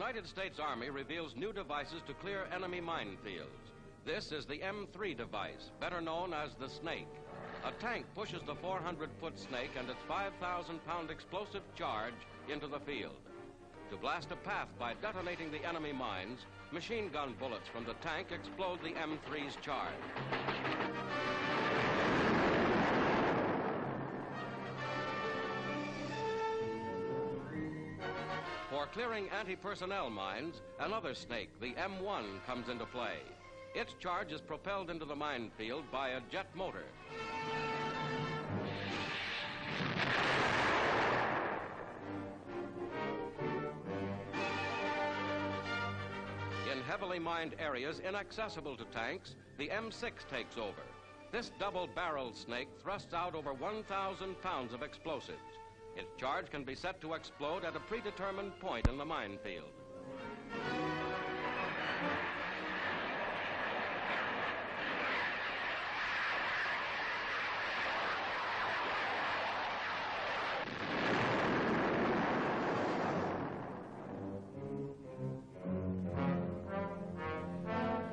United States Army reveals new devices to clear enemy minefields. This is the M3 device, better known as the Snake. A tank pushes the 400-foot Snake and its 5,000-pound explosive charge into the field. To blast a path by detonating the enemy mines, machine gun bullets from the tank explode the M3's charge. For clearing anti-personnel mines, another Snake, the M1, comes into play. Its charge is propelled into the minefield by a jet motor. In heavily mined areas inaccessible to tanks, the M6 takes over. This double-barreled Snake thrusts out over 1,000 pounds of explosives. Its charge can be set to explode at a predetermined point in the minefield.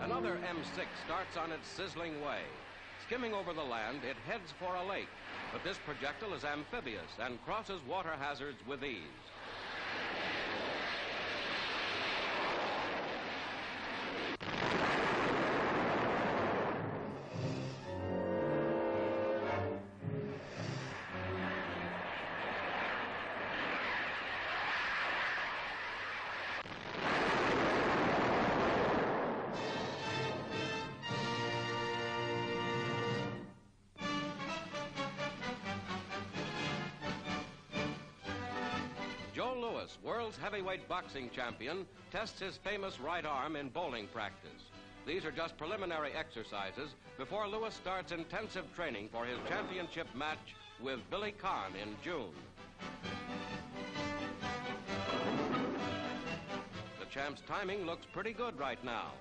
Another M6 starts on its sizzling way. Skimming over the land, it heads for a lake, but this projectile is amphibious and crosses water hazards with ease. World's heavyweight boxing champion, tests his famous right arm in bowling practice. These are just preliminary exercises before Lewis starts intensive training for his championship match with Billy Conn in June. The champ's timing looks pretty good right now.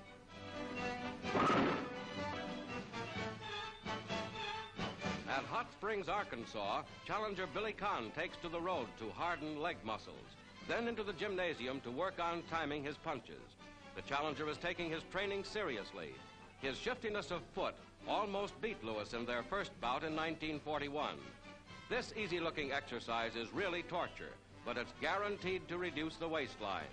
At Hot Springs, Arkansas, challenger Billy Conn takes to the road to harden leg muscles, then into the gymnasium to work on timing his punches. The challenger is taking his training seriously. His shiftiness of foot almost beat Lewis in their first bout in 1941. This easy-looking exercise is really torture, but it's guaranteed to reduce the waistline.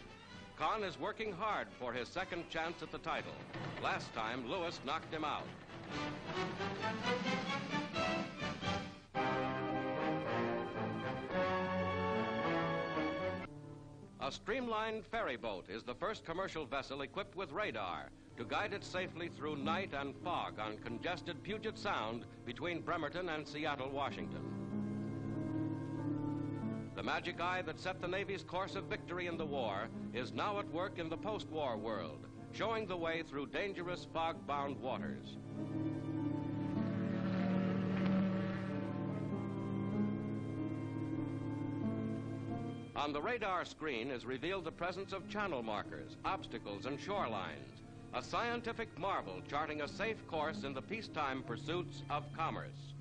Conn is working hard for his second chance at the title. Last time, Lewis knocked him out. A streamlined ferry boat is the first commercial vessel equipped with radar to guide it safely through night and fog on congested Puget Sound between Bremerton and Seattle, Washington. The magic eye that set the Navy's course of victory in the war is now at work in the post-war world, showing the way through dangerous fog-bound waters. On the radar screen is revealed the presence of channel markers, obstacles, and shorelines, a scientific marvel charting a safe course in the peacetime pursuits of commerce.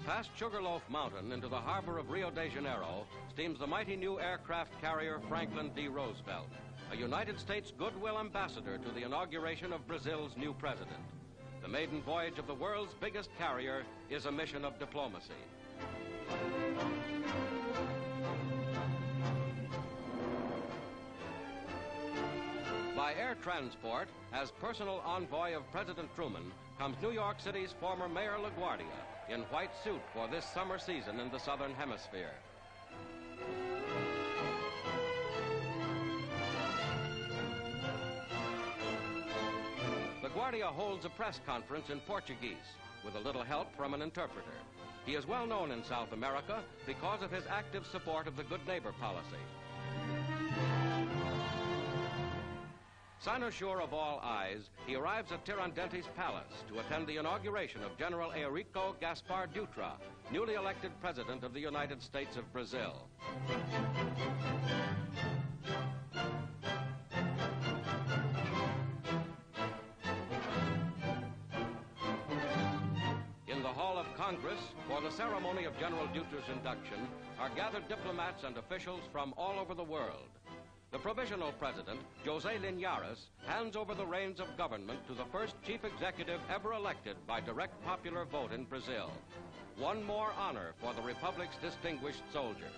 Past Sugarloaf Mountain into the harbor of Rio de Janeiro steams the mighty new aircraft carrier Franklin D. Roosevelt, a United States goodwill ambassador to the inauguration of Brazil's new president. The maiden voyage of the world's biggest carrier is a mission of diplomacy. By air transport, as personal envoy of President Truman, comes New York City's former Mayor LaGuardia in white suit for this summer season in the Southern Hemisphere. Guardia holds a press conference in Portuguese with a little help from an interpreter. He is well known in South America because of his active support of the good neighbor policy. Cynosure of all eyes, he arrives at Tiradentes Palace to attend the inauguration of General Eurico Gaspar Dutra, newly elected President of the United States of Brazil. Congress, for the ceremony of General Dutra's induction, are gathered diplomats and officials from all over the world. The provisional president, José Linhares, hands over the reins of government to the first chief executive ever elected by direct popular vote in Brazil. One more honor for the Republic's distinguished soldier.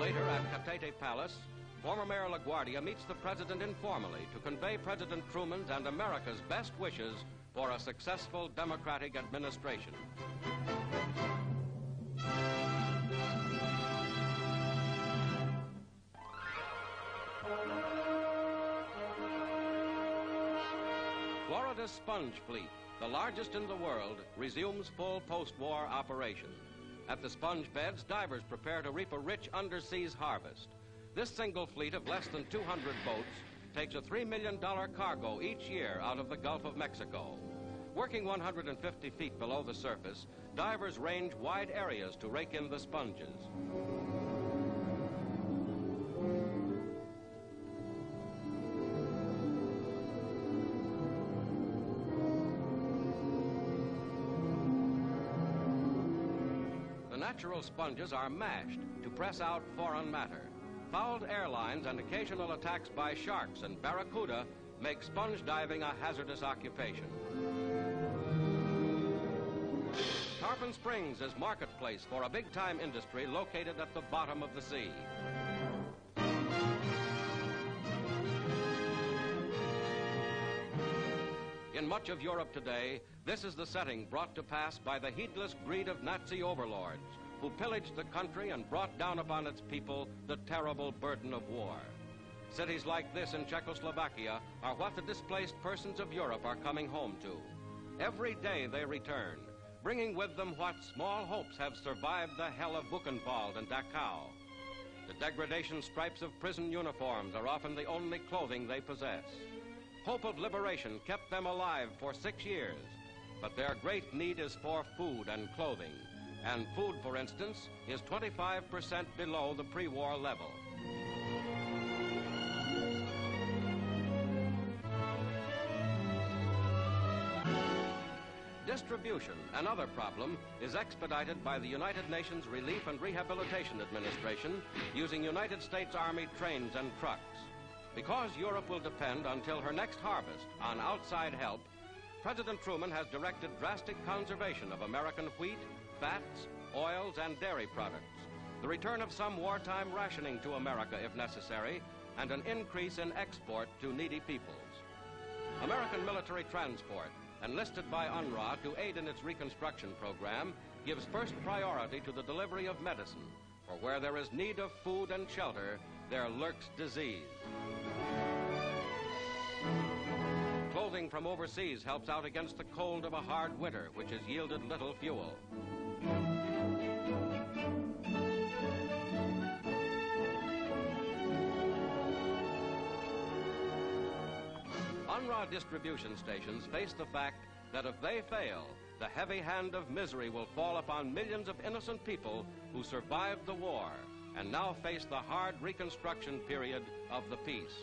Later at Catete Palace, former Mayor LaGuardia meets the president informally to convey President Truman's and America's best wishes for a successful democratic administration. Florida's sponge fleet, the largest in the world, resumes full post-war operation. At the sponge beds, divers prepare to reap a rich underseas harvest. This single fleet of less than 200 boats takes a $3 million cargo each year out of the Gulf of Mexico. Working 150 feet below the surface, divers range wide areas to rake in the sponges. The natural sponges are mashed to press out foreign matter. Fouled airlines and occasional attacks by sharks and barracuda make sponge diving a hazardous occupation. Tarpon Springs is marketplace for a big-time industry located at the bottom of the sea. In much of Europe today, this is the setting brought to pass by the heedless greed of Nazi overlords who pillaged the country and brought down upon its people the terrible burden of war. Cities like this in Czechoslovakia are what the displaced persons of Europe are coming home to. Every day they return, bringing with them what small hopes have survived the hell of Buchenwald and Dachau. The degradation stripes of prison uniforms are often the only clothing they possess. Hope of liberation kept them alive for 6 years, but their great need is for food and clothing. And food, for instance, is 25% below the pre-war level. Distribution, another problem, is expedited by the United Nations Relief and Rehabilitation Administration using United States Army trains and trucks. Because Europe will depend until her next harvest on outside help, President Truman has directed drastic conservation of American wheat, fats, oils, and dairy products, the return of some wartime rationing to America if necessary, and an increase in export to needy peoples. American military transport, enlisted by UNRRA to aid in its reconstruction program, gives first priority to the delivery of medicine, for where there is need of food and shelter, there lurks disease. Clothing from overseas helps out against the cold of a hard winter, which has yielded little fuel. UNRRA distribution stations face the fact that if they fail, the heavy hand of misery will fall upon millions of innocent people who survived the war and now face the hard reconstruction period of the peace.